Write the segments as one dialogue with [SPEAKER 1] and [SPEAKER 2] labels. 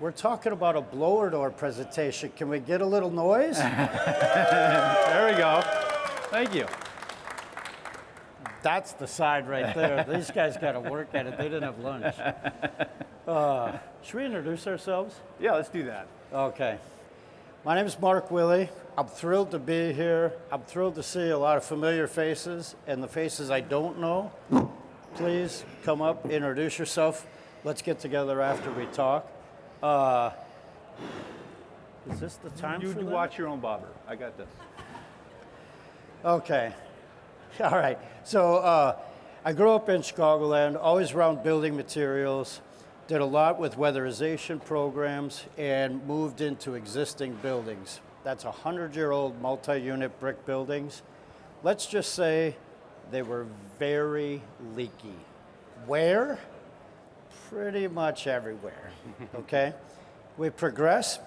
[SPEAKER 1] We're talking about a blower door presentation. Can we get a little noise?
[SPEAKER 2] There we go. Thank you.
[SPEAKER 1] That's the side right there. These guys got to work at it. They didn't have lunch. Should we introduce ourselves?
[SPEAKER 2] Yeah, let's do that.
[SPEAKER 1] Okay. My name is Mark Wille. I'm thrilled to be here. I'm thrilled to see a lot of familiar faces and the faces I don't know. Please come up, introduce yourself. Let's get together after we talk. Is this the time
[SPEAKER 2] You
[SPEAKER 1] for
[SPEAKER 2] do
[SPEAKER 1] that?
[SPEAKER 2] watch your own bobber. I got this.
[SPEAKER 1] Okay. All right. So I grew up in Chicagoland, always around building materials, did a lot with weatherization programs, and moved into existing buildings. That's 100-year-old multi-unit brick buildings. Let's just say they were very leaky. Where? Pretty much everywhere, okay? We progress,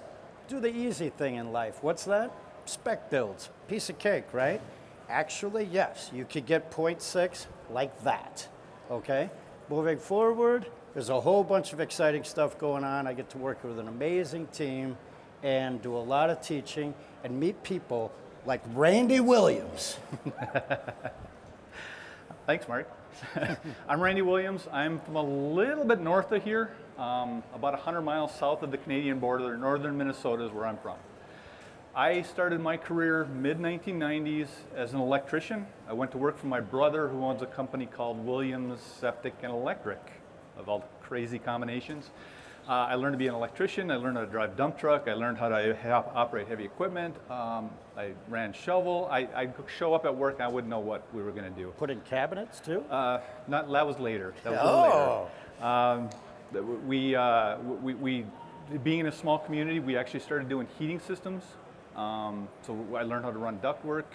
[SPEAKER 1] do the easy thing in life. What's that? Spec builds, piece of cake, right? Actually, yes, you could get 0.6 like that, okay? Moving forward, there's a whole bunch of exciting stuff going on. I get to work with an amazing team and do a lot of teaching and meet people like Randy Williams.
[SPEAKER 2] Thanks, Mark. I'm Randy Williams. I'm from a little bit north of here, about 100 miles south of the Canadian border. Northern Minnesota is where I'm from. I started my career mid-1990s as an electrician. I went to work for my brother who owns a company called Williams Septic and Electric, of all the crazy combinations. I learned to be an electrician. I learned how to drive dump truck. I learned how to operate heavy equipment. I ran shovel. I'd show up at work and I wouldn't know what we were going to do.
[SPEAKER 1] Put in cabinets too?
[SPEAKER 2] That was later. That was a little later. We, being in a small community, we actually started doing heating systems. So I learned how to run ductwork.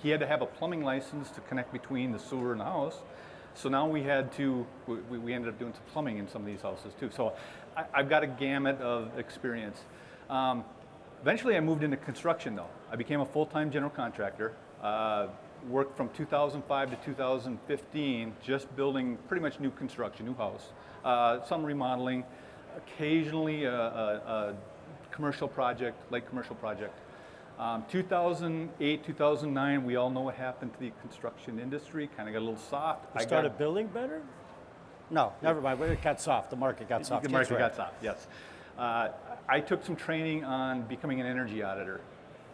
[SPEAKER 2] He had to have a plumbing license to connect between the sewer and the house. So now we ended up doing some plumbing in some of these houses too. So I've got a gamut of experience. Eventually I moved into construction though. I became a full-time general contractor. Worked from 2005 to 2015, just building pretty much new construction, new house. Some remodeling, occasionally a commercial project, light commercial project. 2008, 2009, we all know what happened to the construction industry, kind of got a little soft.
[SPEAKER 1] You started building better? No, never mind. It got soft. The market got soft.
[SPEAKER 2] The market got soft, yes. I took some training on becoming an energy auditor.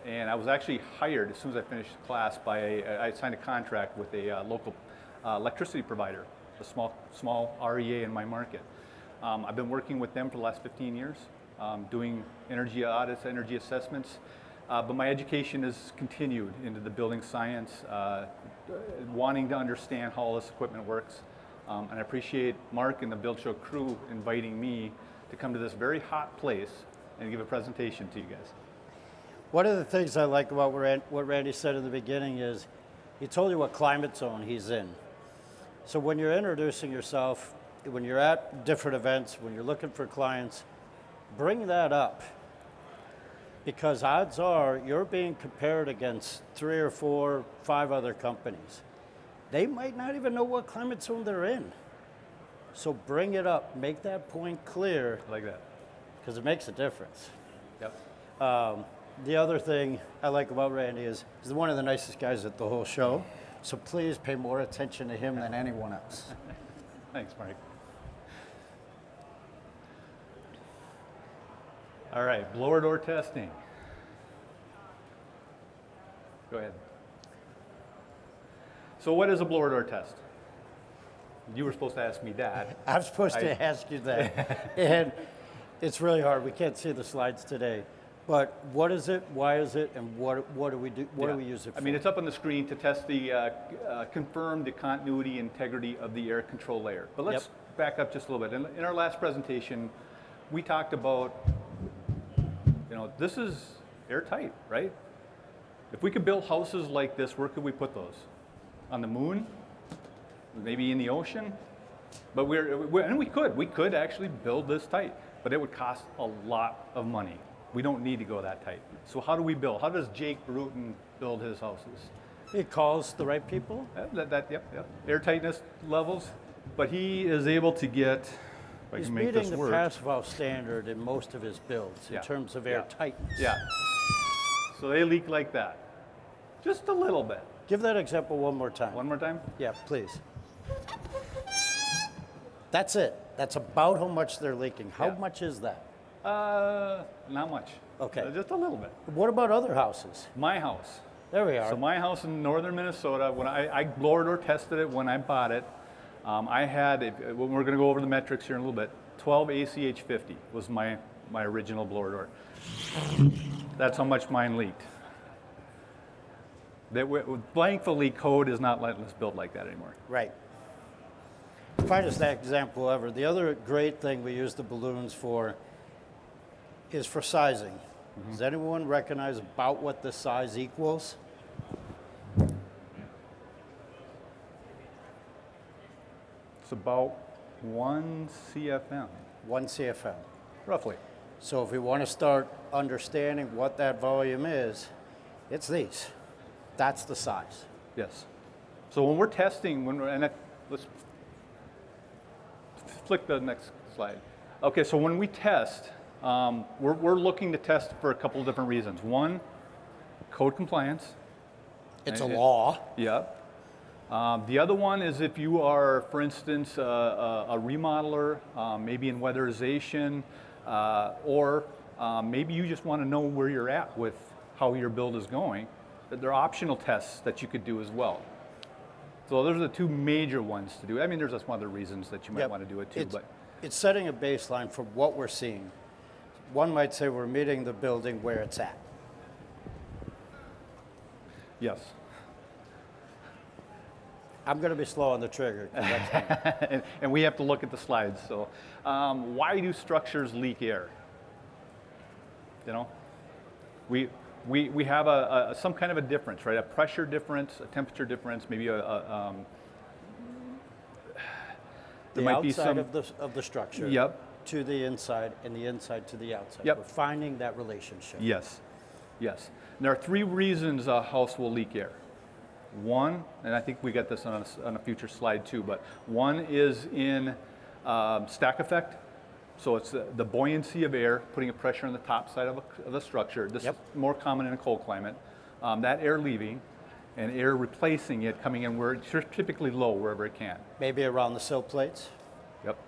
[SPEAKER 2] And I was actually hired as soon as I finished class I signed a contract with a local electricity provider, a small REA in my market. I've been working with them for the last 15 years, doing energy audits, energy assessments. But my education has continued into the building science, wanting to understand how all this equipment works. And I appreciate Mark and the Build Show crew inviting me to come to this very hot place and give a presentation to you guys.
[SPEAKER 1] One of the things I like about what Randy said in the beginning is he told you what climate zone he's in. So when you're introducing yourself, when you're at different events, when you're looking for clients, bring that up. Because odds are you're being compared against 3 or 4, 5 other companies. They might not even know what climate zone they're in. So bring it up, make that point clear.
[SPEAKER 2] I like that.
[SPEAKER 1] Because it makes a difference.
[SPEAKER 2] Yep.
[SPEAKER 1] The other thing I like about Randy is he's one of the nicest guys at the whole show. So please pay more attention to him than anyone else.
[SPEAKER 2] Thanks, Mark. All right, blower door testing. Go ahead. So what is a blower door test? You were supposed to ask me that.
[SPEAKER 1] I'm supposed to ask you that. And it's really hard. We can't see the slides today. But what is it, why is it, and what do we do? What do we use it for?
[SPEAKER 2] I mean, it's up on the screen to test confirm the continuity, integrity of the air control layer. But let's back up just a little bit. In our last presentation, we talked about, this is airtight, right? If we could build houses like this, where could we put those? On the moon? Maybe in the ocean? But we could actually build this tight, but it would cost a lot of money. We don't need to go that tight. So how do we build? How does Jake Bruton build his houses?
[SPEAKER 1] He calls the right people?
[SPEAKER 2] Air tightness levels, but he is able to get If I
[SPEAKER 1] He's
[SPEAKER 2] can make
[SPEAKER 1] meeting
[SPEAKER 2] this
[SPEAKER 1] the
[SPEAKER 2] work.
[SPEAKER 1] pass valve standard in most of his builds in
[SPEAKER 2] Yeah.
[SPEAKER 1] terms of air tightness.
[SPEAKER 2] Yeah. So they leak like that. Just a little bit.
[SPEAKER 1] Give that example one more time.
[SPEAKER 2] One more time.
[SPEAKER 1] Yeah, please. That's it. That's about how much they're leaking. How
[SPEAKER 2] Yeah.
[SPEAKER 1] much is that?
[SPEAKER 2] Not much.
[SPEAKER 1] Okay.
[SPEAKER 2] Just a little bit.
[SPEAKER 1] What about other houses?
[SPEAKER 2] My house.
[SPEAKER 1] There we are.
[SPEAKER 2] So my house in northern Minnesota, when I blower door tested it when I bought it, I had, when we're going to go over the metrics here in a little bit, 12 ACH 50 was my original blower door. That's how much mine leaked. Blankful leak code is not letting us build like that anymore.
[SPEAKER 1] Right. Finest example ever. The other great thing we use the balloons for is for sizing. Does anyone recognize about what the size equals?
[SPEAKER 2] It's about 1 CFM,
[SPEAKER 1] 1 CFM.
[SPEAKER 2] roughly.
[SPEAKER 1] So if we want to start understanding what that volume is, it's these. That's the size.
[SPEAKER 2] Yes. So when we're testing, let's flick the next slide. Okay, so when we test, we're looking to test for a couple of different reasons. One, code compliance.
[SPEAKER 1] It's a law.
[SPEAKER 2] Yep. The other one is if you are, for instance, a remodeler, maybe in weatherization, or maybe you just want to know where you're at with how your build is going. There are optional tests that you could do as well. So those are the two major ones to do. I mean, there's some other reasons that you might want to do it too.
[SPEAKER 1] It's setting a baseline for what we're seeing. One might say we're meeting the building where it's at.
[SPEAKER 2] Yes.
[SPEAKER 1] I'm going to be slow on the trigger. 'Cause that's
[SPEAKER 2] and we have to look at the slides. So why do structures leak air? You know, we have some kind of a difference, right? A pressure difference, a temperature difference, maybe there
[SPEAKER 1] the
[SPEAKER 2] might be
[SPEAKER 1] outside
[SPEAKER 2] some
[SPEAKER 1] of the structure
[SPEAKER 2] Yep.
[SPEAKER 1] to the inside and the inside to the outside.
[SPEAKER 2] Yep.
[SPEAKER 1] We're finding that relationship.
[SPEAKER 2] Yes, yes. And there are three reasons a house will leak air. One, and I think we got this on a future slide too, but one is in stack effect. So it's the buoyancy of air, putting a pressure on the top side of the structure. This is more common in a cold climate. That air leaving and air replacing it, coming in where it's typically low, wherever it can.
[SPEAKER 1] Maybe around the sill plates.
[SPEAKER 2] Yep.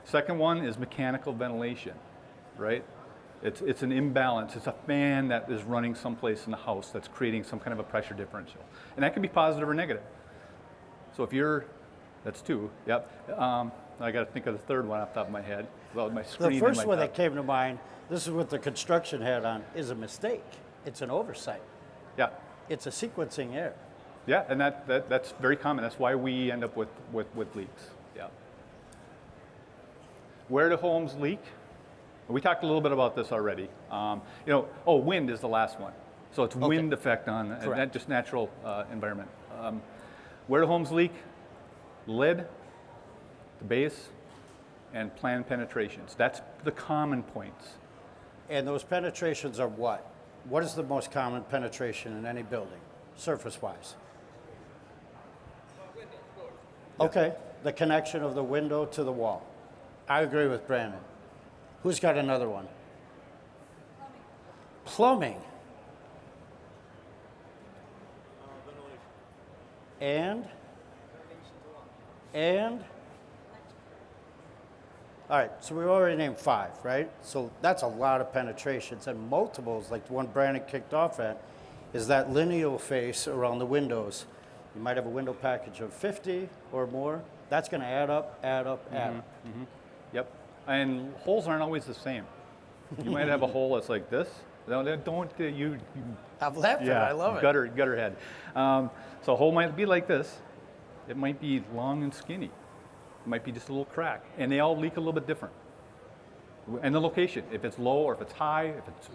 [SPEAKER 2] Second one is mechanical ventilation, right? It's an imbalance. It's a fan that is running someplace in the house that's creating some kind of a pressure differential. And that can be positive or negative. So if that's two, yep. I got to think of the third one off the top of my head. Well, my screen.
[SPEAKER 1] The first one that came to mind, this is what the construction hat on, is a mistake. It's an oversight.
[SPEAKER 2] Yeah.
[SPEAKER 1] It's a sequencing error.
[SPEAKER 2] Yeah, and that's very common. That's why we end up with leaks. Yeah. Where do homes leak? We talked a little bit about this already. Wind is the last one. So it's wind effect on not just natural environment. Where do homes leak? Lid, the base, and planned penetrations. That's the common points.
[SPEAKER 1] And those penetrations are what? What is the most common penetration in any building, surface-wise? Okay, the connection of the window to the wall. I agree with Brandon. Who's got another one? Plumbing. And? All right, so we've already named 5, right? So that's a lot of penetrations, and multiples, like the one Brandon kicked off at, is that lineal face around the windows. You might have a window package of 50 or more. That's going to add up, add up, add up.
[SPEAKER 2] Mm-hmm. Yep. And holes aren't always the same. You might have a hole that's like this. I'm
[SPEAKER 1] laughing. I love it.
[SPEAKER 2] Gutter head. So a hole might be like this. It might be long and skinny. It might be just a little crack. And they all leak a little bit different. And the location, if it's low or if it's high, if it's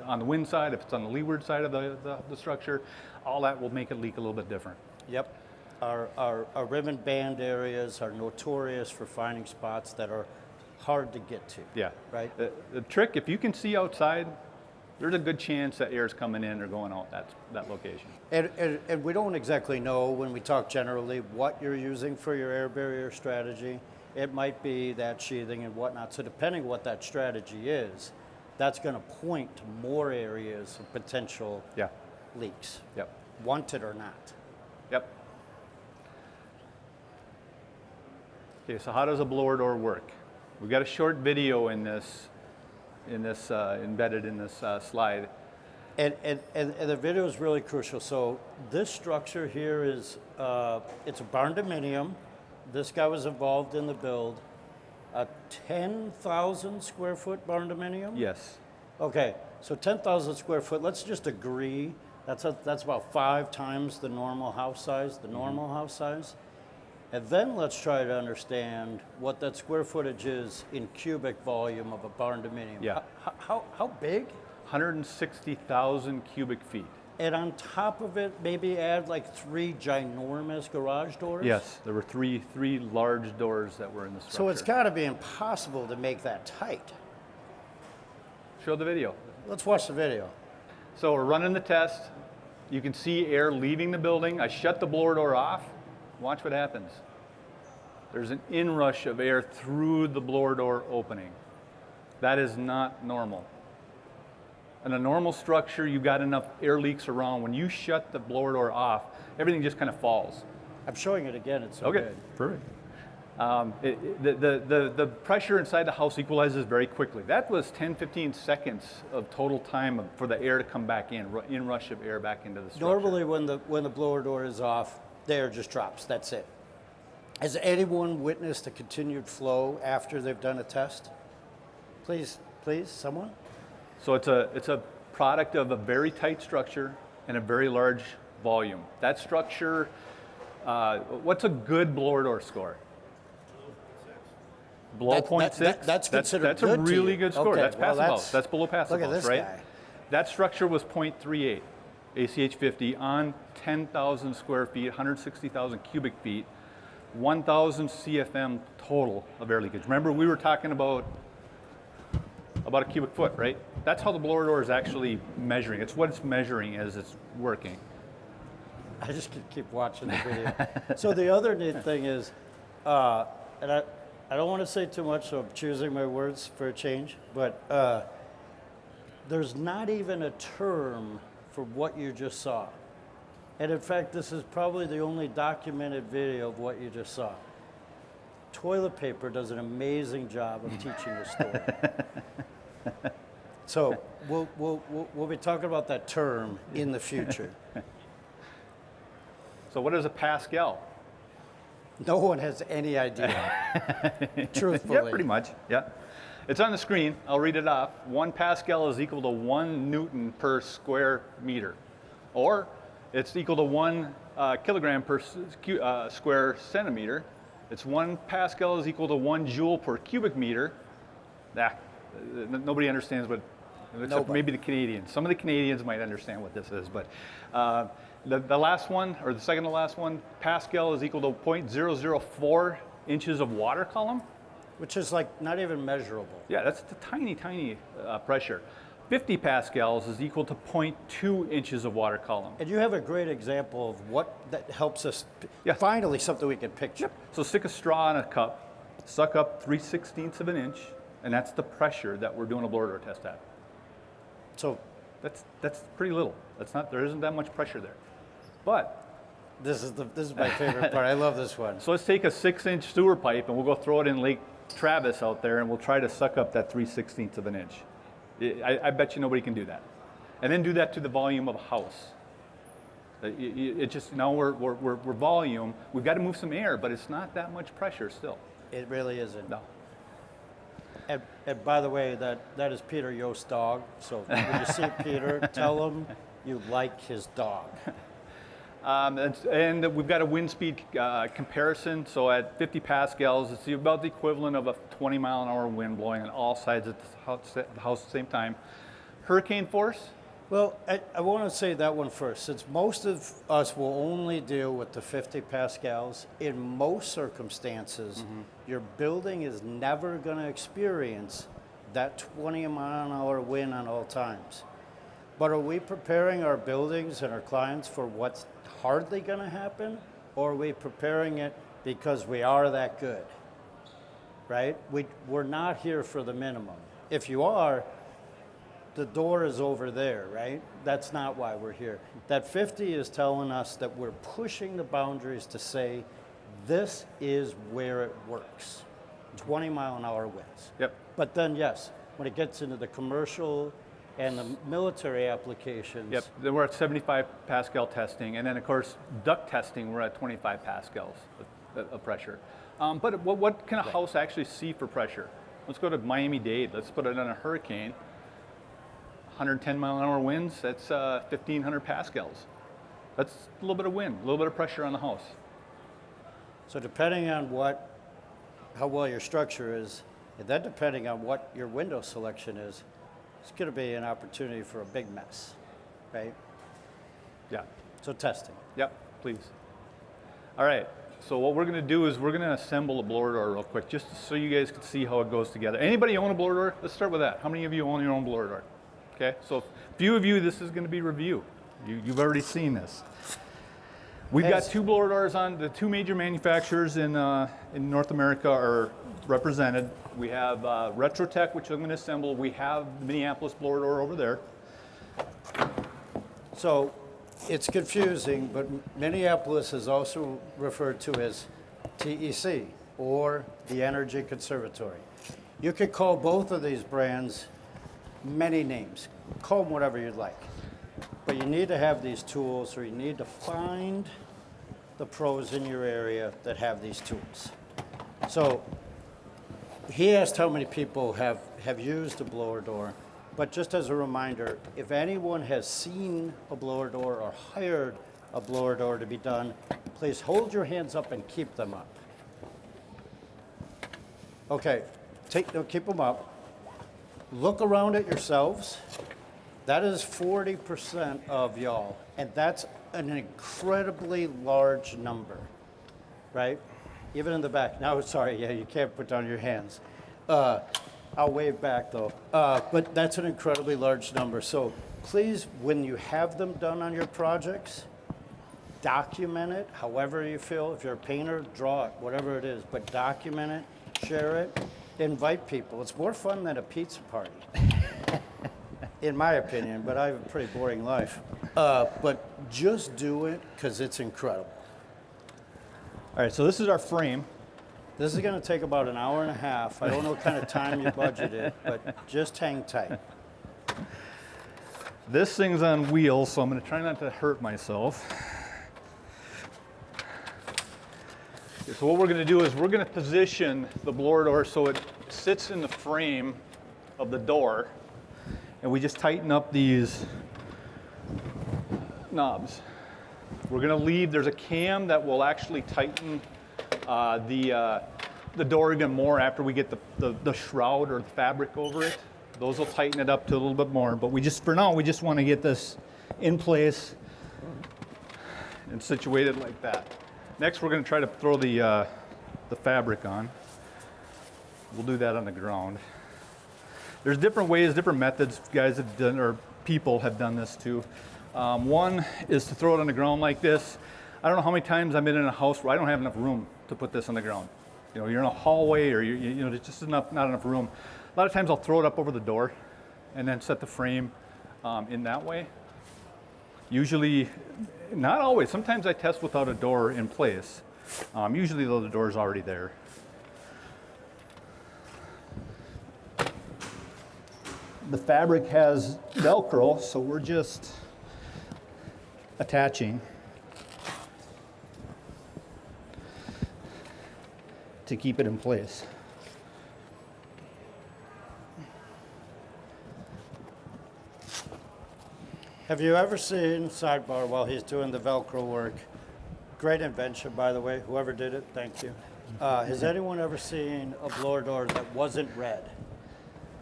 [SPEAKER 2] on the wind side, if it's on the leeward side of the structure, all that will make it leak a little bit different.
[SPEAKER 1] Yep. Our ribbon band areas are notorious for finding spots that are hard to get to.
[SPEAKER 2] Yeah.
[SPEAKER 1] Right?
[SPEAKER 2] The trick, if you can see outside, there's a good chance that air is coming in or going out that location.
[SPEAKER 1] And we don't exactly know when we talk generally what you're using for your air barrier strategy. it might be that sheathing and whatnot. So depending what that strategy is, that's going to point to more areas of potential leaks, wanted or not.
[SPEAKER 2] Yep. Okay, so how does a blower door work? We've got a short video in this embedded in this slide.
[SPEAKER 1] And the video is really crucial. So this structure here is, it's a barn dominium. This guy was involved in the build. A 10,000 square foot barn dominium?
[SPEAKER 2] Yes.
[SPEAKER 1] Okay, so 10,000 square foot, let's just agree, that's about 5 times the normal house size, And then let's try to understand what that square footage is in cubic volume of a barn dominium.
[SPEAKER 2] Yeah.
[SPEAKER 1] How big?
[SPEAKER 2] 160,000 cubic feet.
[SPEAKER 1] And on top of it, maybe add like 3 ginormous garage doors?
[SPEAKER 2] Yes, there were three large doors that were in the structure.
[SPEAKER 1] So it's got to be impossible to make that tight.
[SPEAKER 2] Show the video.
[SPEAKER 1] Let's watch the video.
[SPEAKER 2] So we're running the test. You can see air leaving the building. I shut the blower door off. Watch what happens. There's an inrush of air through the blower door opening. That is not normal. In a normal structure, you've got enough air leaks around. When you shut the blower door off, everything just kind of falls.
[SPEAKER 1] I'm showing it again, it's so
[SPEAKER 2] okay,
[SPEAKER 1] good.
[SPEAKER 2] Perfect. The pressure inside the house equalizes very quickly. That was 10, 15 seconds of total time for the air to come back in, inrush of air back into the structure.
[SPEAKER 1] Normally when the blower door is off, the air just drops, that's it. Has anyone witnessed a continued flow after they've done a test? Please, someone?
[SPEAKER 2] So it's a product of a very tight structure and a very large volume. That structure, what's a good blower door score? Below 0.6?
[SPEAKER 1] That's considered
[SPEAKER 2] That's
[SPEAKER 1] good
[SPEAKER 2] a really good score.
[SPEAKER 1] Okay,
[SPEAKER 2] That's passable. That's below passable,
[SPEAKER 1] look at this
[SPEAKER 2] right?
[SPEAKER 1] guy.
[SPEAKER 2] That structure was 0.38 ACH 50 on 10,000 square feet, 160,000 cubic feet, 1,000 CFM total of air leakage. Remember, we were talking about a cubic foot, right? That's how the blower door is actually measuring. It's what it's measuring as it's working.
[SPEAKER 1] I just keep watching the video. So the other neat thing is, and I don't want to say too much, so I'm choosing my words for a change, but there's not even a term for what you just saw. And in fact, this is probably the only documented video of what you just saw. Toilet paper does an amazing job of teaching a story. So we'll be talking about that term in the future.
[SPEAKER 2] So what is a Pascal?
[SPEAKER 1] No one has any idea, truthfully.
[SPEAKER 2] Yeah, pretty much, yeah. It's on the screen, I'll read it off. 1 Pascal is equal to 1 Newton per square meter. Or it's equal to 1 kilogram per square centimeter. It's 1 Pascal is equal to 1 joule per cubic meter. Nobody understands what, except maybe the Canadians. Some of the Canadians might understand what this is, but the last one, or the second to last one, Pascal is equal to 0.004 inches of water column.
[SPEAKER 1] Which is like not even measurable.
[SPEAKER 2] Yeah, that's a tiny, tiny pressure. 50 pascals is equal to 0.2 inches of water column.
[SPEAKER 1] And you have a great example of what that helps us, finally something we can picture.
[SPEAKER 2] Yep. So stick a straw in a cup, suck up 3/16 of an inch, and that's the pressure that we're doing a blower door test at.
[SPEAKER 1] So
[SPEAKER 2] that's pretty little. There isn't that much pressure there. But
[SPEAKER 1] this is my favorite part. I love this one.
[SPEAKER 2] So let's take a 6-inch sewer pipe and we'll go throw it in Lake Travis out there and we'll try to suck up that 3/16 of an inch. I bet you nobody can do that. And then do that to the volume of a house. It just, now we're volume. We've got to move some air, but it's not that much pressure still.
[SPEAKER 1] It really isn't.
[SPEAKER 2] No.
[SPEAKER 1] And by the way, that is Peter Yost's dog. So when you see Peter, tell him you like his dog.
[SPEAKER 2] And we've got a wind speed comparison. So at 50 pascals, it's about the equivalent of a 20-mile-an-hour wind blowing on all sides of the house at the same time. Hurricane force?
[SPEAKER 1] Well, I want to say that one first. Since most of us will only deal with the 50 pascals, in most circumstances, your building is never going to experience that 20-mile-an-hour wind on all times. But are we preparing our buildings and our clients for what's hardly going to happen, or are we preparing it because we are that good? right? We're not here for the minimum. If you are, the door is over there, right? That's not why we're here. That 50 is telling us that we're pushing the boundaries to say, this is where it works. 20-mile-an-hour winds.
[SPEAKER 2] Yep.
[SPEAKER 1] But then, yes, when it gets into the commercial and the military applications.
[SPEAKER 2] Yep, then we're at 75 Pascal testing, and then of course, duct testing, we're at 25 Pascals of pressure. But what can a house actually see for pressure? Let's go to Miami-Dade, let's put it on a hurricane. 110-mile-an-hour winds, that's 1,500 Pascals. That's a little bit of wind, a little bit of pressure on the house.
[SPEAKER 1] So depending on how well your structure is, and then depending on what your window selection is, it's going to be an opportunity for a big mess, right?
[SPEAKER 2] Yeah.
[SPEAKER 1] So testing.
[SPEAKER 2] Yep, please. All right, so what we're going to do is we're going to assemble a blower door real quick, just so you guys can see how it goes together. Anybody own a blower door? Let's start with that. How many of you own your own blower door? Okay, so a few of you, this is going to be review. You've already seen this. We've got two blower doors on. The two major manufacturers in North America are represented. We have Retrotech, which I'm going to assemble. We have the Minneapolis blower door over there.
[SPEAKER 1] So it's confusing, but Minneapolis is also referred to as TEC, or the Energy Conservatory. You could call both of these brands many names. Call them whatever you'd like. But you need to have these tools, or you need to find the pros in your area that have these tools. So he asked how many people have used a blower door, but just as a reminder, if anyone has seen a blower door or hired a blower door to be done, please hold your hands up and keep them up. Okay, keep them up. Look around at yourselves. That is 40% of y'all, and that's an incredibly large number, right? Even in the back. Now, sorry, yeah, you can't put down your hands. I'll wave back though. But that's an incredibly large number. So please, when you have them done on your projects, document it however you feel. If you're a painter, draw it, whatever it is, but document it, share it, invite people. It's more fun than a pizza party. In my opinion, but I have a pretty boring life. But just do it, because it's incredible.
[SPEAKER 2] All right, so this is our frame.
[SPEAKER 1] This is going to take about an hour and a half. I don't know what kind of time you budgeted, but just hang tight.
[SPEAKER 2] This thing's on wheels, so I'm going to try not to hurt myself. Okay, so what we're going to do is we're going to position the blower door so it sits in the frame of the door. And we just tighten up these knobs. We're going to leave, there's a cam that will actually tighten the door even more after we get the shroud or the fabric over it. Those will tighten it up to a little bit more. But for now, we just want to get this in place and situated like that. Next, we're going to try to throw the fabric on. We'll do that on the ground. There's different ways, different methods guys have done, or people have done this too. One is to throw it on the ground like this. I don't know how many times I've been in a house where I don't have enough room to put this on the ground. You know, you're in a hallway, or there's just not enough room. A lot of times I'll throw it up over the door and then set the frame in that way. Usually, not always. Sometimes I test without a door in place. Usually though, the door's already there. The fabric has Velcro, so we're just attaching to keep it in place.
[SPEAKER 1] Have you ever seen, sidebar while he's doing the Velcro work, great invention by the way, whoever did it, thank you. Has anyone ever seen a blower door that wasn't red?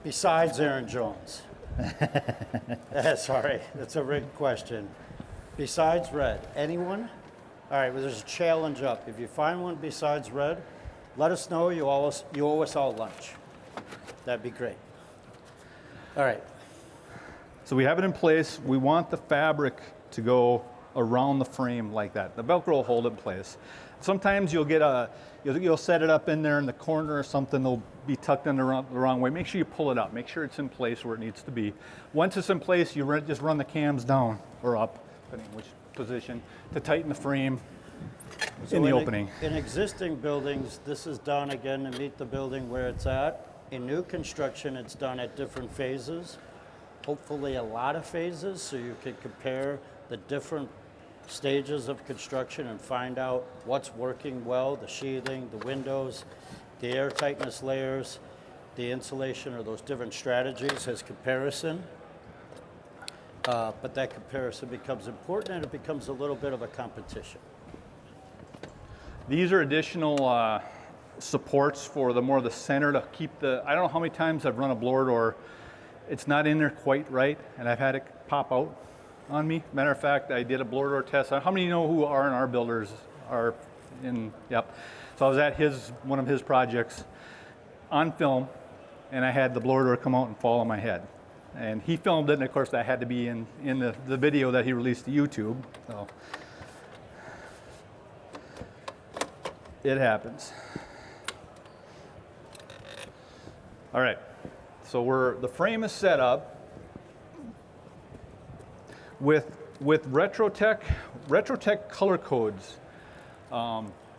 [SPEAKER 1] Besides Aaron Jones. Sorry, that's a rigged question. Besides red, anyone? All right, well, there's a challenge up. If you find one besides red, let us know. You owe us all lunch. That'd be great. All right.
[SPEAKER 2] So we have it in place. We want the fabric to go around the frame like that. The Velcro will hold it in place. Sometimes you'll get you'll set it up in there in the corner or something, they'll be tucked in the wrong way. Make sure you pull it up, make sure it's in place where it needs to be. Once it's in place, you just run the cams down or up, depending on which position, to tighten the frame in the opening.
[SPEAKER 1] In existing buildings, this is done again to meet the building where it's at. In new construction, it's done at different phases, hopefully a lot of phases, so you can compare the different stages of construction and find out what's working well, the sheathing, the windows, the air tightness layers, the insulation, or those different strategies as comparison. But that comparison becomes important and it becomes a little bit of a competition.
[SPEAKER 2] These are additional supports for the center to keep I don't know how many times I've run a blower door, it's not in there quite right, and I've had it pop out on me. Matter of fact, I did a blower door test. How many know who R&R builders are in, yep. So I was at one of his projects on film, and I had the blower door come out and fall on my head. And he filmed it, and of course that had to be in the video that he released to YouTube. So it happens. All right, so the frame is set up with Retrotech color codes.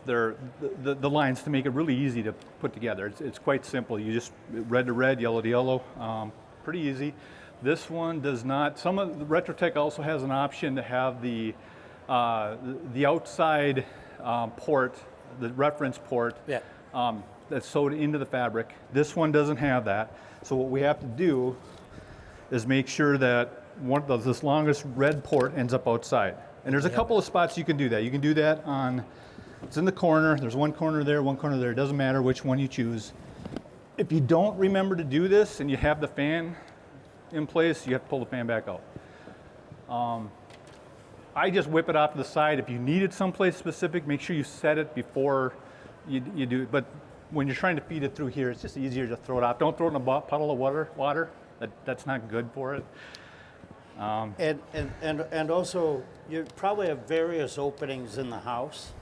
[SPEAKER 2] They're the lines to make it really easy to put together. It's quite simple. You just red to red, yellow to yellow. Pretty easy. This one does not. Some of the Retrotech also has an option to have the outside port, the reference port. Yeah. That's sewed into the fabric. This one doesn't have that. So what we have to do is make sure that this longest red port ends up outside. And there's a couple of spots you can do that. You can do that it's in the corner. There's one corner there, one corner there. It doesn't matter which one you choose. If you don't remember to do this and you have the fan in place, you have to pull the fan back out. I just whip it off to the side. If you need it someplace specific, make sure you set it before you do it. But when you're trying to feed it through here, it's just easier to throw it off. Don't throw it in a puddle of water. That's not good for it.
[SPEAKER 1] And also, you probably have various openings in the house.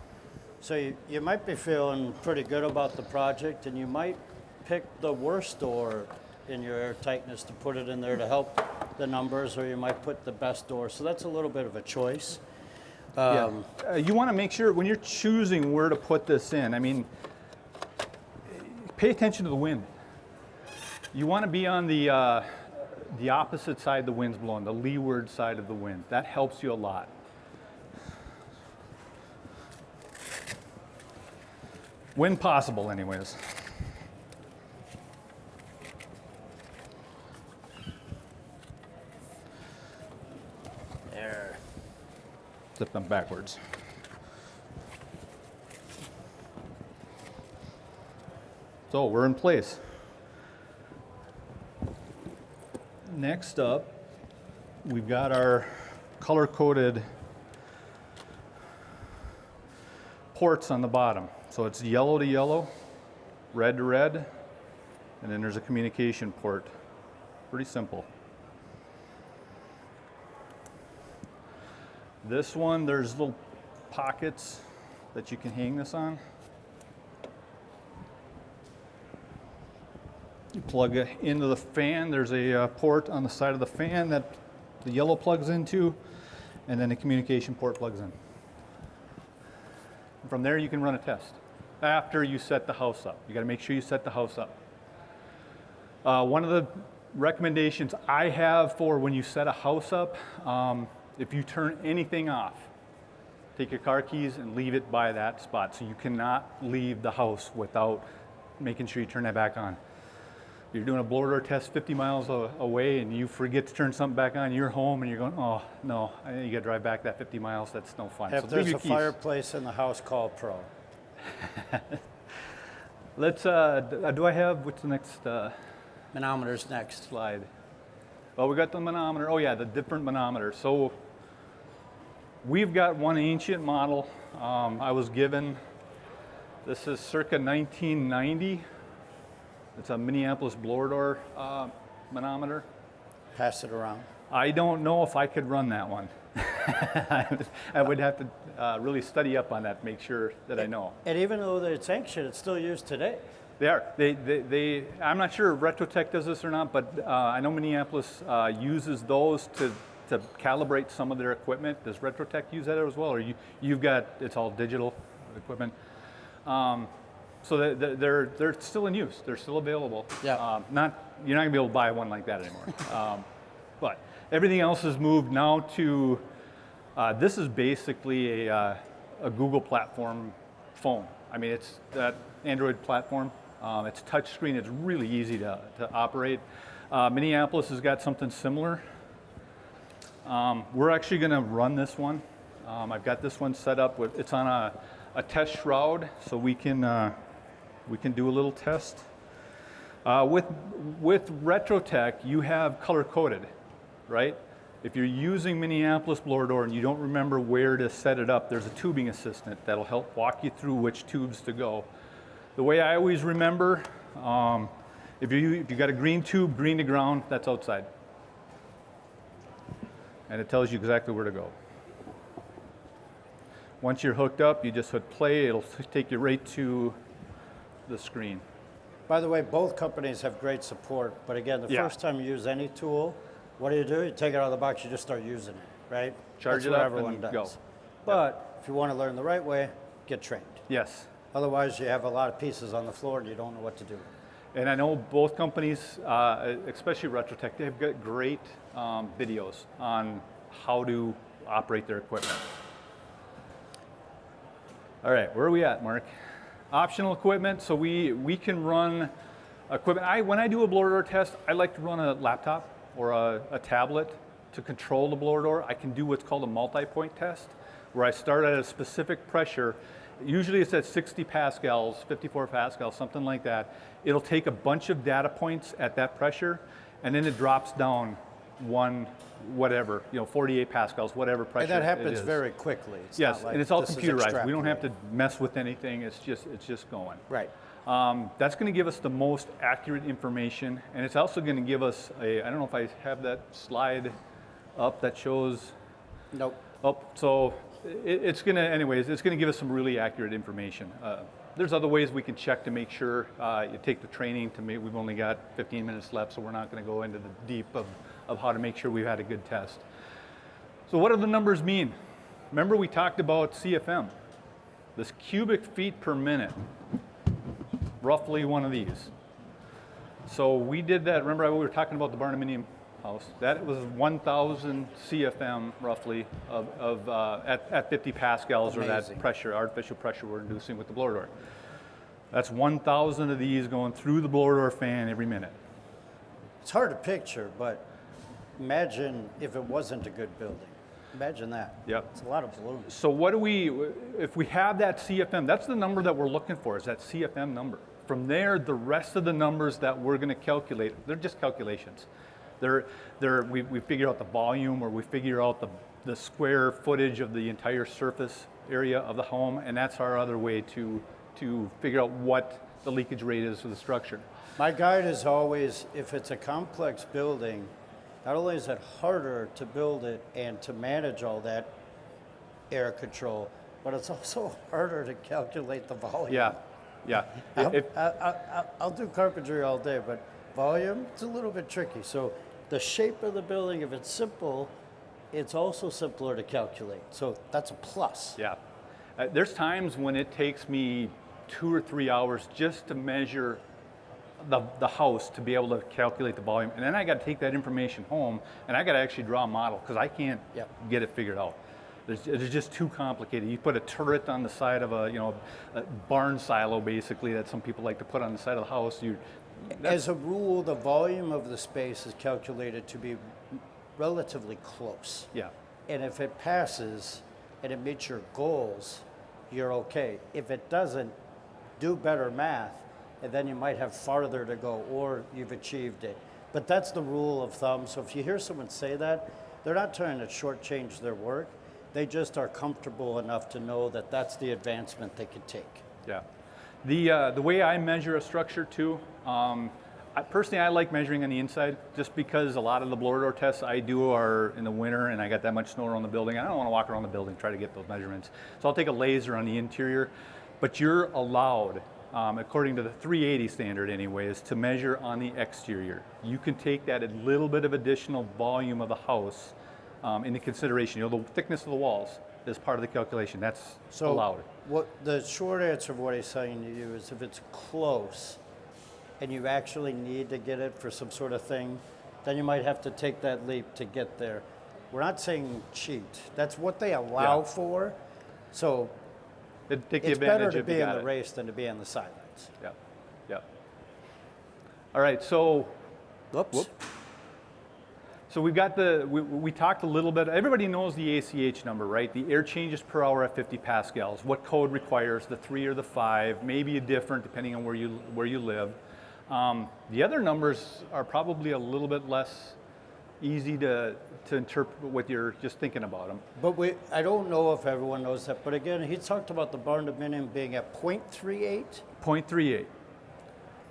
[SPEAKER 1] So you might be feeling pretty good about the project, and you might pick the worst door in your air tightness to put it in there to help the numbers, or you might put the best door. So that's a little bit of a choice.
[SPEAKER 2] You want to make sure when you're choosing where to put this in, I mean, pay attention to the wind. You want to be on the opposite side the wind's blowing, the leeward side of the wind. That helps you a lot. When possible, anyways.
[SPEAKER 1] There.
[SPEAKER 2] Flip them backwards. So we're in place. Next up, we've got our color-coded ports on the bottom. So it's yellow to yellow, red to red, and then there's a communication port. Pretty simple. This one, there's little pockets that you can hang this on. You plug it into the fan. There's a port on the side of the fan that the yellow plugs into, and then the communication port plugs in. From there, you can run a test after you set the house up. You got to make sure you set the house up. One of the recommendations I have for when you set a house up, if you turn anything off, take your car keys and leave it by that spot. So you cannot leave the house without making sure you turn that back on. If you're doing a blower door test 50 miles away and you forget to turn something back on, you're home and you're going, oh no, you got to drive back that 50 miles. That's no fun.
[SPEAKER 1] If there's a fireplace in the house, call Pro.
[SPEAKER 2] Let's, what's the next?
[SPEAKER 1] Manometer's next.
[SPEAKER 2] Slide. Well, we got the manometer. Oh yeah, the different manometer. So we've got one ancient model I was given. This is circa 1990. It's a Minneapolis blower door manometer.
[SPEAKER 1] pass it around?
[SPEAKER 2] I don't know if I could run that one. I would have to really study up on that, make sure that I know.
[SPEAKER 1] And even though it's ancient, it's still used today.
[SPEAKER 2] They are. I'm not sure if Retrotech does this or not, but I know Minneapolis uses those to calibrate some of their equipment. Does Retrotech use that as well, or you've got, it's all digital equipment? So they're still in use. They're still available.
[SPEAKER 1] Yeah.
[SPEAKER 2] You're not gonna be able to buy one like that anymore. But everything else has moved now to. This is basically a Google platform phone. I mean, it's that Android platform. It's touchscreen. It's really easy to operate. Minneapolis has got something similar. We're actually going to run this one. I've got this one set up with. It's on a test shroud, so we can do a little test. With Retrotech, you have color coded, right? If you're using Minneapolis blower door and you don't remember where to set it up, there's a tubing assistant that'll help walk you through which tubes to go. The way I always remember, if you got a green tube, green to ground, that's outside. And it tells you exactly where to go. Once you're hooked up, you just hit play, it'll take you right to the screen.
[SPEAKER 1] By the way, both companies have great support, but again, the first time you use any tool, what do? You take it out of the box, you just start using it, right?
[SPEAKER 2] Charge
[SPEAKER 1] That's
[SPEAKER 2] it
[SPEAKER 1] what
[SPEAKER 2] up
[SPEAKER 1] everyone
[SPEAKER 2] and
[SPEAKER 1] does.
[SPEAKER 2] go.
[SPEAKER 1] But if you want to learn the right way, get trained.
[SPEAKER 2] Yes.
[SPEAKER 1] Otherwise, you have a lot of pieces on the floor and you don't know what to do.
[SPEAKER 2] And I know both companies, especially Retrotech, they've got great videos on how to operate their equipment. All right, where are we at, Mark? Optional equipment, so we can run equipment. When I do a blower door test, I like to run a laptop or a tablet to control the blower door. I can do what's called a multi-point test, where I start at a specific pressure. Usually it's at 60 pascals, 54 pascals, something like that. It'll take a bunch of data points at that pressure, and then it drops down whatever, 48 pascals, whatever pressure it is.
[SPEAKER 1] And that happens very quickly. It's
[SPEAKER 2] yes,
[SPEAKER 1] not like
[SPEAKER 2] and it's all
[SPEAKER 1] this is
[SPEAKER 2] computerized. We don't have to
[SPEAKER 1] extrapolated.
[SPEAKER 2] mess with anything. It's just going.
[SPEAKER 1] Right.
[SPEAKER 2] That's going to give us the most accurate information, and it's also going to give us I don't know if I have that slide up that shows.
[SPEAKER 1] Nope.
[SPEAKER 2] Oh, so it's going to give us some really accurate information. There's other ways we can check to make sure. You take the training to we've only got 15 minutes left, so we're not going to go into the deep of how to make sure we've had a good test. So what do the numbers mean? Remember we talked about CFM, this cubic feet per minute, roughly one of these. So we did that, remember we were talking about the barnuminium house, that was 1,000 CFM roughly at 50 pascals. Amazing. Or that pressure, artificial pressure we're inducing with the blower door. That's 1,000 of these going through the blower door fan every minute.
[SPEAKER 1] It's hard to picture, but imagine if it wasn't a good building. Imagine that.
[SPEAKER 2] Yep.
[SPEAKER 1] It's a lot of balloons.
[SPEAKER 2] So if we have that CFM, that's the number that we're looking for, is that CFM number. From there, the rest of the numbers that we're going to calculate, they're just calculations. We figure out the volume, or we figure out the square footage of the entire surface area of the home, and that's our other way to figure out what the leakage rate is for the structure.
[SPEAKER 1] My guide is always, if it's a complex building, not only is it harder to build it and to manage all that air control, but it's also harder to calculate the volume.
[SPEAKER 2] Yeah.
[SPEAKER 1] I'll do carpentry all day, but volume, it's a little bit tricky. So the shape of the building, if it's simple, it's also simpler to calculate. So that's a plus.
[SPEAKER 2] Yeah. There's times when it takes me 2 or 3 hours just to measure the house to be able to calculate the volume, and then I got to take that information home and I got to actually draw a model because I can't get it figured out. It's just too complicated. You put a turret on the side of a barn silo, basically, that some people like to put on the side of the house.
[SPEAKER 1] As a rule, the volume of the space is calculated to be relatively close.
[SPEAKER 2] Yeah.
[SPEAKER 1] And if it passes and it meets your goals, you're okay. If it doesn't, do better math, and then you might have farther to go, or you've achieved it. But that's the rule of thumb. So if you hear someone say that, they're not trying to shortchange their work. They just are comfortable enough to know that that's the advancement they could take.
[SPEAKER 2] Yeah. The way I measure a structure too, Personally, I like measuring on the inside just because a lot of the blower door tests I do are in the winter and I got that much snow around the building. I don't want to walk around the building try to get those measurements. So I'll take a laser on the interior, but you're allowed, according to the 380 standard anyways, to measure on the exterior. You can take that a little bit of additional volume of the house into consideration. You know, the thickness of the walls is part of the calculation. That's allowed.
[SPEAKER 1] What the short answer of what he's saying to you is if it's close, and you actually need to get it for some sort of thing, then you might have to take that leap to get there. We're not saying cheat. That's what they allow for. So it's better to be in the race than to be on the sidelines.
[SPEAKER 2] Yeah, yeah. All right, so, So we've got we talked a little bit, everybody knows the ACH number, right? The air changes per hour at 50 pascals. What code requires, the 3 or the 5, maybe different depending on where you live. The other numbers are probably a little bit less easy to interpret what you're just thinking about them.
[SPEAKER 1] But I don't know if everyone knows that, but again, he talked about the barn dominium being at 0.38.
[SPEAKER 2] 0.38.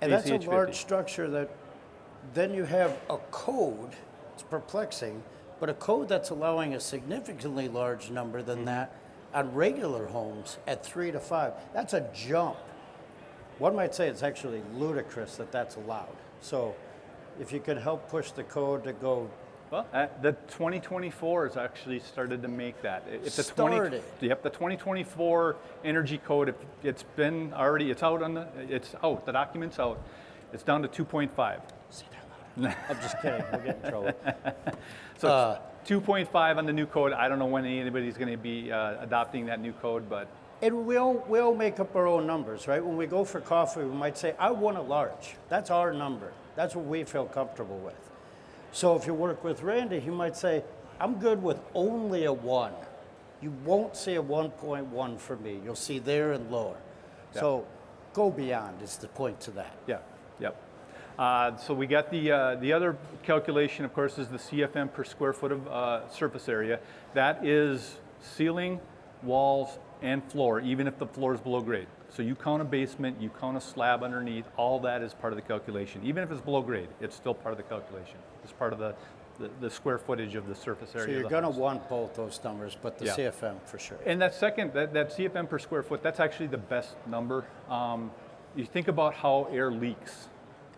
[SPEAKER 1] And that's a large structure that then you have a code, it's perplexing, but a code that's allowing a significantly large number than that on regular homes at 3 to 5. That's a jump. One might say it's actually ludicrous that that's allowed. So if you could help push the code to go.
[SPEAKER 2] Well, the 2024 has actually started to make that. If the the 2024 energy code, it's out the document's out. It's down to 2.5.
[SPEAKER 1] Say that louder. I'm just kidding, we'll get in trouble.
[SPEAKER 2] So 2.5 on the new code. I don't know when anybody's going to be adopting that new code, but.
[SPEAKER 1] And we'll make up our own numbers, right? When we go for coffee, we might say, I want a large. That's our number. That's what we feel comfortable with. So if you work with Randy, he might say, I'm good with only a 1. You won't see a 1.1 for me. You'll see there and lower. Yeah. So go beyond is the point to that.
[SPEAKER 2] Yeah, yep. So we got the other calculation, of course, is the CFM per square foot of surface area. That is ceiling, walls, and floor, even if the floor is below grade. So you count a basement, you count a slab underneath, all that is part of the calculation. Even if it's below grade, it's still part of the calculation. It's part of the square footage of the surface area.
[SPEAKER 1] So you're going to want both those numbers, but the CFM for sure.
[SPEAKER 2] And that CFM per square foot, that's actually the best number. You think about how air leaks.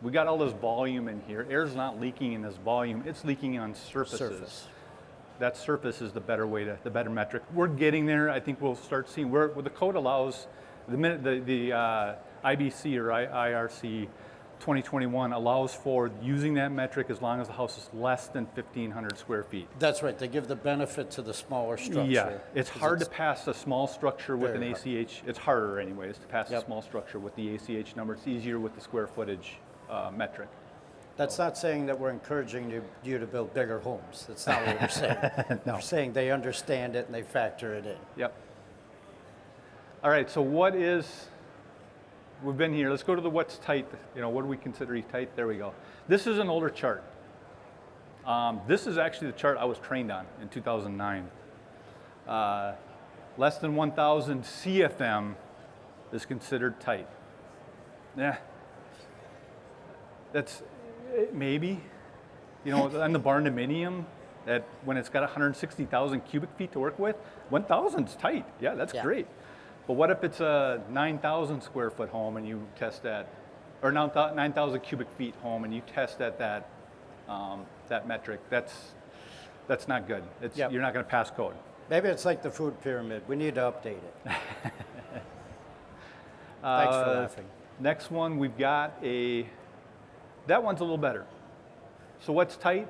[SPEAKER 2] We got all this volume in here. Air's not leaking in this volume, it's leaking on surfaces. That surface is the better metric. We're getting there. I think we'll start seeing where the code allows, the minute the IBC or IRC 2021 allows for using that metric as long as the house is less than 1,500 square feet.
[SPEAKER 1] That's right. They give the benefit to the smaller structure.
[SPEAKER 2] Yeah, it's hard to pass a small structure with an ACH. It's harder anyways to pass a small structure with the ACH number. It's easier with the square footage metric.
[SPEAKER 1] That's not saying that we're encouraging you to build bigger homes. That's not what we're saying.
[SPEAKER 2] No.
[SPEAKER 1] We're saying they understand it and they factor it in.
[SPEAKER 2] Yep. All right, so we've been here. Let's go to the what's tight. What do we consider tight? There we go. This is an older chart. This is actually the chart I was trained on in 2009. Less than 1,000 CFM is considered tight. Yeah. That's maybe, on the barn dominium, that when it's got 160,000 cubic feet to work with, 1,000 is tight. Yeah, that's great. But what if it's a 9,000 square foot home and you test that, or 9,000 cubic feet home and you test at that metric? That's not good. You're not going to pass code.
[SPEAKER 1] Maybe it's like the food pyramid. We need to update it. Thanks for laughing.
[SPEAKER 2] Next one, we've got that one's a little better. So what's tight?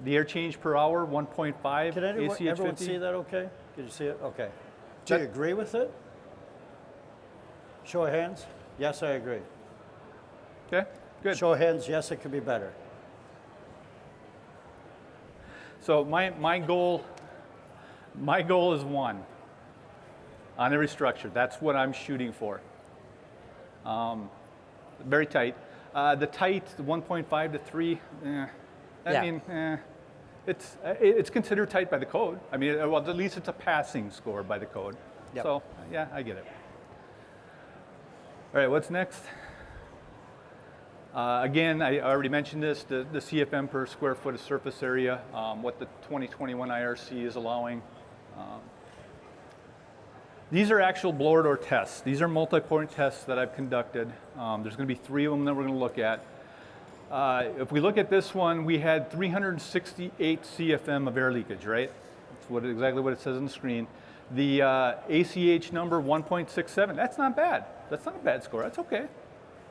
[SPEAKER 2] The air change per hour, 1.5.
[SPEAKER 1] Can everyone see that okay? Can you see it? Okay. Do you agree with it? Show of hands. Yes, I agree.
[SPEAKER 2] Okay, good.
[SPEAKER 1] Show of hands. Yes, it could be better.
[SPEAKER 2] So my goal is 1 on every structure. That's what I'm shooting for. Very tight. The tight, 1.5 to 3. It's considered tight by the code. I mean, well, at least it's a passing score by the code. Yep. So yeah, I get it. All right, what's next? Again, I already mentioned this, the CFM per square foot of surface area, what the 2021 IRC is allowing. These are actual blower door tests. These are multi-point tests that I've conducted. There's going to be 3 of them that we're going to look at. If we look at this one, we had 368 CFM of air leakage, right? That's exactly what it says on the screen. The ACH number 1.67. That's not bad. That's not a bad score. That's okay.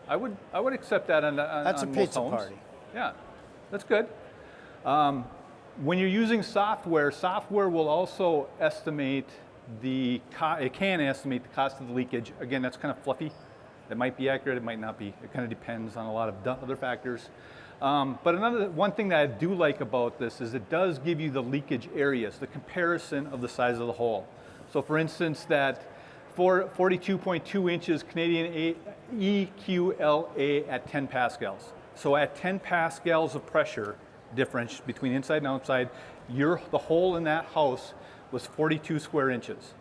[SPEAKER 2] I would accept that on
[SPEAKER 1] That's
[SPEAKER 2] on
[SPEAKER 1] a
[SPEAKER 2] most
[SPEAKER 1] pizza
[SPEAKER 2] homes.
[SPEAKER 1] party.
[SPEAKER 2] Yeah, that's good. When you're using software, software will also estimate it can estimate the cost of the leakage. Again, that's kind of fluffy. It might be accurate, it might not be. It kind of depends on a lot of other factors. But one thing that I do like about this is it does give you the leakage areas, the comparison of the size of the hole. So for instance, that 42.2 inches Canadian EQLA at 10 pascals. So at 10 pascals of pressure difference between inside and outside, the hole in that house was 42 square inches.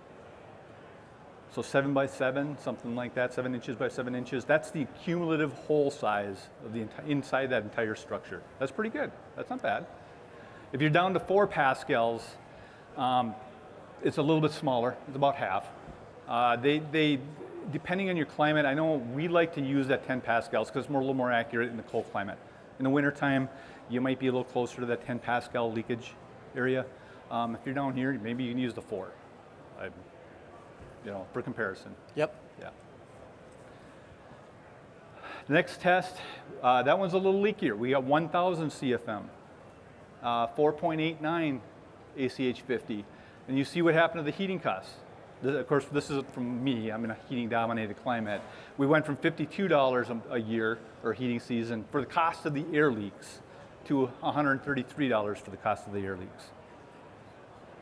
[SPEAKER 2] So 7 by 7, something like that, 7 inches by 7 inches. That's the cumulative hole size of the inside that entire structure. That's pretty good. That's not bad. If you're down to 4 pascals, it's a little bit smaller. It's about half. They depending on your climate, I know we like to use that 10 pascals because it's a little more accurate in the cold climate. In the wintertime, you might be a little closer to that 10 pascal leakage area. If you're down here, maybe you can use the 4, for comparison.
[SPEAKER 1] Yep.
[SPEAKER 2] Yeah. The next test, that one's a little leakier. We got 1,000 CFM, 4.89 ACH 50. And you see what happened to the heating costs. Of course, this is from me. I'm in a heating-dominated climate. We went from $52 a year, or heating season, for the cost of the air leaks, to $133 for the cost of the air leaks.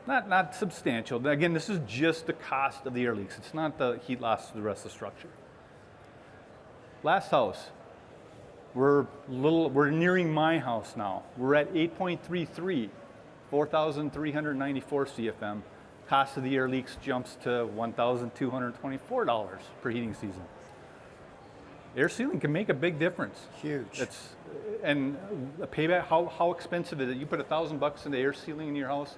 [SPEAKER 2] Not substantial. Again, this is just the cost of the air leaks. It's not the heat loss to the rest of the structure. Last house. We're nearing my house now. We're at 8.33, 4,394 CFM. Cost of the air leaks jumps to $1,224 per heating season. Air sealing can make a big difference.
[SPEAKER 1] Huge.
[SPEAKER 2] And a payback. How expensive is it? You put $1,000 into air sealing in your house.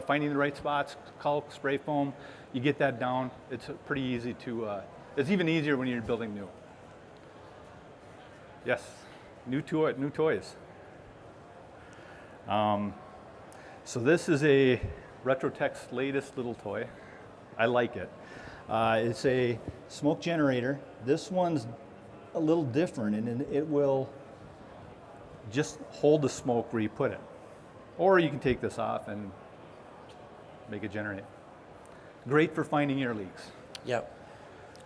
[SPEAKER 2] Finding the right spots, caulk, spray foam. You get that down. It's pretty easy to. It's even easier when you're building new. Yes, new toys. So this is a Retrotech's latest little toy. I like it. It's a smoke generator. This one's a little different, and it will just hold the smoke where you put it. Or you can take this off and make it generate. Great for finding air leaks.
[SPEAKER 1] Yep.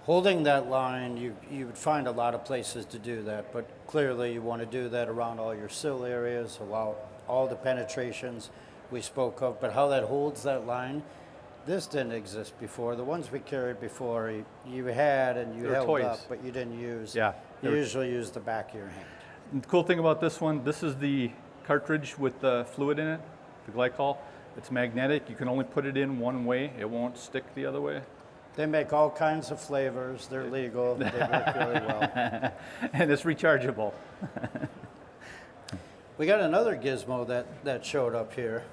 [SPEAKER 1] Holding that line, you would find a lot of places to do that, but clearly you want to do that around all your sill areas, allow all the penetrations we spoke of, but how that holds that line, this didn't exist before. The ones we carried before, you had and you held
[SPEAKER 2] toys.
[SPEAKER 1] up, but you didn't use.
[SPEAKER 2] Yeah.
[SPEAKER 1] You usually use the back of your hand.
[SPEAKER 2] The cool thing about this one, this is the cartridge with the fluid in it, the glycol. It's magnetic. You can only put it in one way. It won't stick the other way.
[SPEAKER 1] They make all kinds of flavors. They're legal. They work really well.
[SPEAKER 2] And it's rechargeable.
[SPEAKER 1] We got another gizmo that showed up here.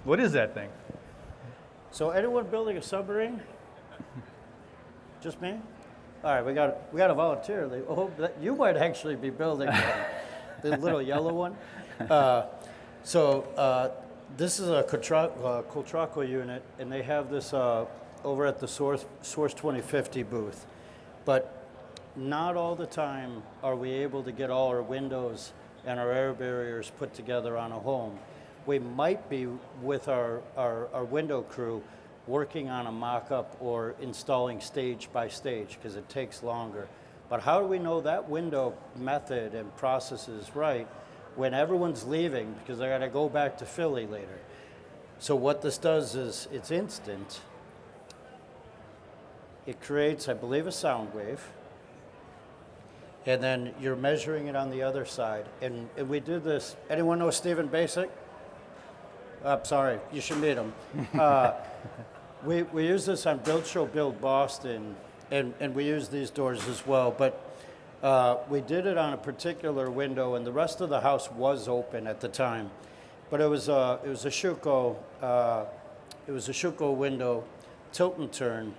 [SPEAKER 2] What is that thing?
[SPEAKER 1] So anyone building a submarine? Just me? All right, we got a volunteer. You might actually be building the little yellow one. This is a Coltraco unit, and they have this over at the Source 2050 booth. But not all the time are we able to get all our windows and our air barriers put together on a home. We might be with our window crew working on a mock-up or installing stage by stage because it takes longer. But how do we know that window method and process is right when everyone's leaving because they got to go back to Philly later? So what this does is it's instant. It creates, I believe, a sound wave. And then you're measuring it on the other side. And we did this. Anyone know Stephen Basic? I'm sorry, you should meet him. We use this on Build Show Build Boston, and we use these doors as well. But We did it on a particular window, and the rest of the house was open at the time, but it was a Shurtape, it was a Shurtape window, tilt and turn,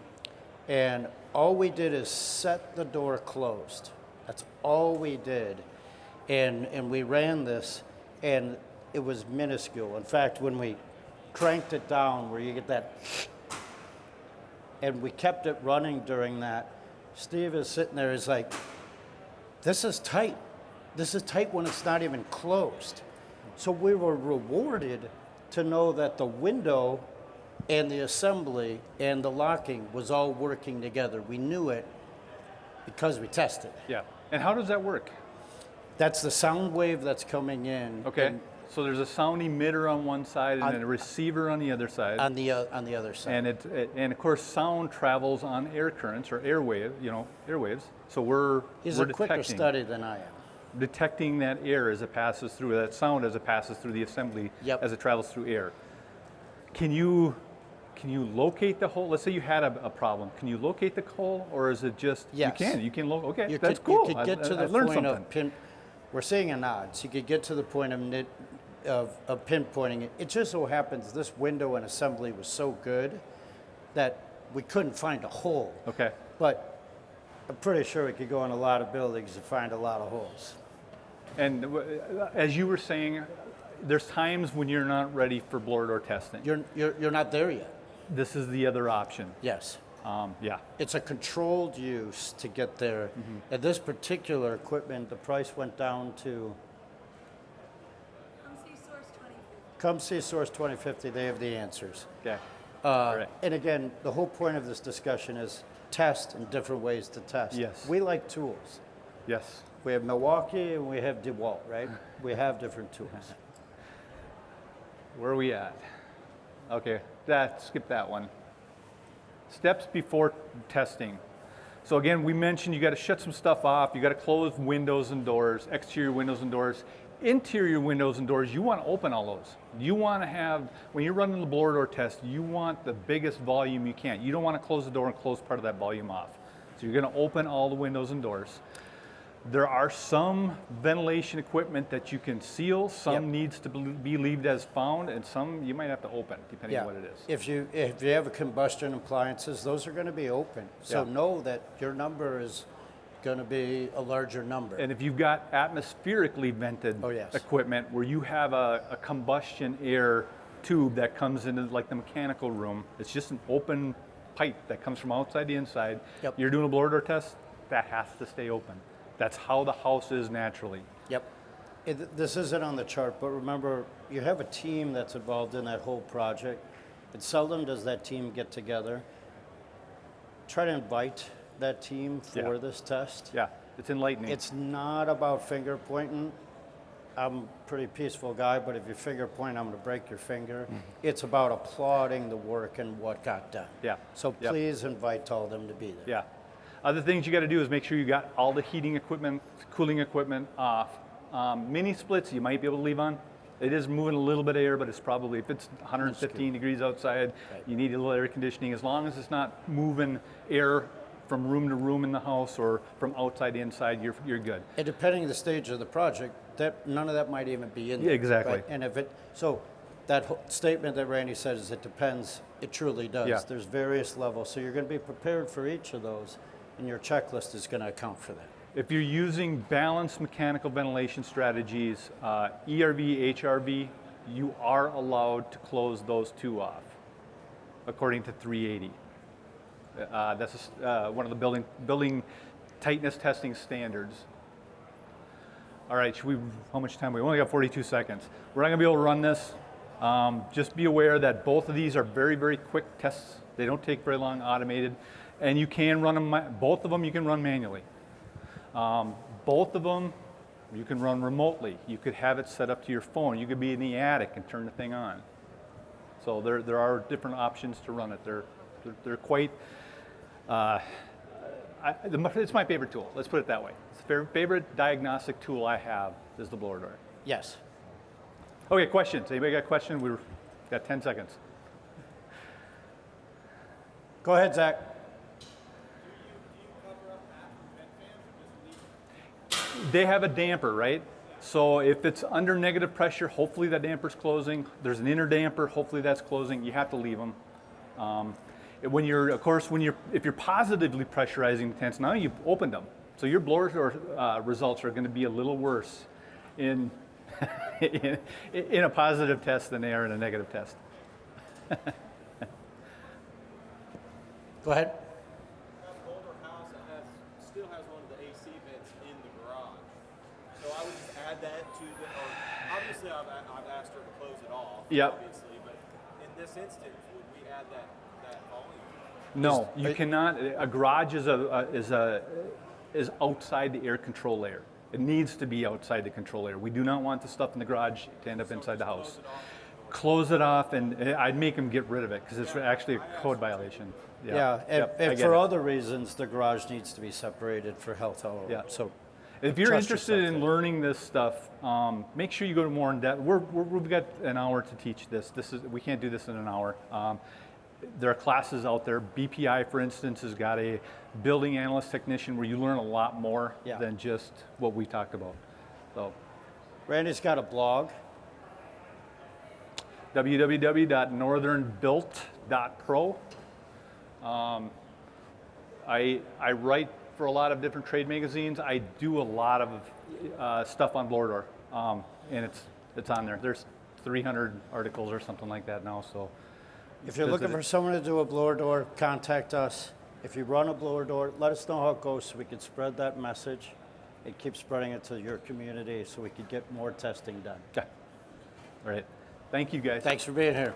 [SPEAKER 1] and all we did is set the door closed. That's all we did, and we ran this, and it was minuscule. In fact, when we cranked it down, where you get that, and we kept it running during that, Steve is sitting there, he's like, this is tight. This is tight when it's not even closed. So we were rewarded to know that the window and the assembly and the locking was all working together. We knew it because we tested.
[SPEAKER 2] Yeah. And how does that work?
[SPEAKER 1] That's the sound wave that's coming in.
[SPEAKER 2] Okay. So there's a sound emitter on one side and then a receiver on the other side.
[SPEAKER 1] On the other side.
[SPEAKER 2] And of course sound travels on air currents or airwaves. So we're
[SPEAKER 1] He's a quicker study than I am.
[SPEAKER 2] Detecting that air as it passes through, that sound as it passes through the assembly, as it travels through air. Can you locate the hole? Let's say you had a problem. Can you locate the hole, or is it just you can locate? Okay, that's cool.
[SPEAKER 1] You could get to the point of pin. We're seeing a nod, so you could get to the point of pinpointing it. It just so happens this window and assembly was so good that we couldn't find a hole.
[SPEAKER 2] Okay.
[SPEAKER 1] But I'm pretty sure we could go in a lot of buildings and find a lot of holes.
[SPEAKER 2] And as you were saying, there's times when you're not ready for blower door testing.
[SPEAKER 1] You're not there yet.
[SPEAKER 2] This is the other option.
[SPEAKER 1] Yes.
[SPEAKER 2] Yeah.
[SPEAKER 1] It's a controlled use to get there. And this particular equipment, the price went down to. Come see Source 2050. They have the answers.
[SPEAKER 2] Okay. Right.
[SPEAKER 1] And again, the whole point of this discussion is test and different ways to test.
[SPEAKER 2] Yes.
[SPEAKER 1] We like tools.
[SPEAKER 2] Yes.
[SPEAKER 1] We have Milwaukee and we have DeWalt, right? We have different tools.
[SPEAKER 2] Where are we at? Okay, skip that one. Steps before testing. So again, we mentioned you got to shut some stuff off. You got to close windows and doors, exterior windows and doors. Interior windows and doors, you want to open all those. You want to have, when you're running the blower door test, you want the biggest volume you can. You don't want to close the door and close part of that volume off. So you're going to open all the windows and doors. There are some ventilation equipment that you can seal, some needs to be left as found, and some you might have to open, depending on what it is.
[SPEAKER 1] If you have a combustion appliances, those are going to be open. So know that your number is going to be a larger number.
[SPEAKER 2] And if you've got atmospherically vented equipment where you have a combustion air tube that comes into like the mechanical room, it's just an open pipe that comes from outside the inside. You're doing a blower door test, that has to stay open. That's how the house is naturally.
[SPEAKER 1] This isn't on the chart, but remember, you have a team that's involved in that whole project. And seldom does that team get together. Try to invite that team for this test.
[SPEAKER 2] Yeah, it's enlightening.
[SPEAKER 1] It's not about finger pointing. I'm a pretty peaceful guy, but if you finger point, I'm going to break your finger. It's about applauding the work and what got done. So please invite all of them to be there.
[SPEAKER 2] Other things you got to do is make sure you got all the heating equipment, cooling equipment off. Mini splits you might be able to leave on. It is moving a little bit of air, but it's probably, if it's 115 degrees outside, you need a little air conditioning. As long as it's not moving air from room to room in the house or from outside to inside, you're good.
[SPEAKER 1] And depending on the stage of the project, none of that might even be in there.
[SPEAKER 2] Exactly.
[SPEAKER 1] Right? And so that statement that Randy said is it depends, it truly does. There's various levels, so you're going to be prepared for each of those, and your checklist is going to account for that.
[SPEAKER 2] If you're using balanced mechanical ventilation strategies, ERV, HRV, you are allowed to close those two off, according to 380. That's one of the building tightness testing standards. All right, how much time? We only got 42 seconds. We're not gonna be able to run this. Just be aware that both of these are very, very quick tests. They don't take very long, automated. And you can run them, both of them you can run manually. Both of them you can run remotely. You could have it set up to your phone. You could be in the attic and turn the thing on. So there are different options to run it. They're quite, it's my favorite tool. Let's put it that way. It's the favorite diagnostic tool I have is the blower door.
[SPEAKER 1] Yes.
[SPEAKER 2] Okay, questions. Anybody got a question? We've got 10 seconds.
[SPEAKER 1] Go ahead, Zach.
[SPEAKER 2] they have a damper, right? So if it's under negative pressure, hopefully that damper's closing. There's an inner damper, hopefully that's closing. You have to leave them. When you're, of course, if you're positively pressurizing the tents, now you've opened them. So your blower results are going to be a little worse in in a positive test than they are in a negative test.
[SPEAKER 1] Go ahead.
[SPEAKER 3] An older house that still has one of the AC vents in the garage. So I would just add that to the, or obviously I've asked her to close it off,
[SPEAKER 2] Yep.
[SPEAKER 3] obviously, but in this instance, would we add that volume?
[SPEAKER 2] No, you cannot. A garage is outside the air control layer. It needs to be outside the control layer. We do not want the stuff in the garage to end up inside the house. Close it off, and I'd make them get rid of it because it's actually a code violation.
[SPEAKER 1] Yeah,
[SPEAKER 2] Yep, I
[SPEAKER 1] and
[SPEAKER 2] get
[SPEAKER 1] for
[SPEAKER 2] it.
[SPEAKER 1] other reasons, the garage needs to be separated for health.
[SPEAKER 2] Yeah.
[SPEAKER 1] So
[SPEAKER 2] If you're
[SPEAKER 1] trust
[SPEAKER 2] interested
[SPEAKER 1] yourself
[SPEAKER 2] in
[SPEAKER 1] there.
[SPEAKER 2] learning this stuff, make sure you go to more in depth. We've got an hour to teach this. We can't do this in an hour. There are classes out there. BPI, for instance, has got a building analyst technician where you learn a lot more
[SPEAKER 1] Yeah.
[SPEAKER 2] than just what we talked about. So
[SPEAKER 1] Randy's got a blog.
[SPEAKER 2] www.northernbuilt.pro. I write for a lot of different trade magazines. I do a lot of stuff on blower door, and it's on there. There's 300 articles or something like that now. So
[SPEAKER 1] If you're looking for someone to do a blower door, contact us. If you run a blower door, let us know how it goes so we can spread that message and keep spreading it to your community so we can get more testing done.
[SPEAKER 2] Okay. All right. Thank you, guys.
[SPEAKER 1] Thanks for being here.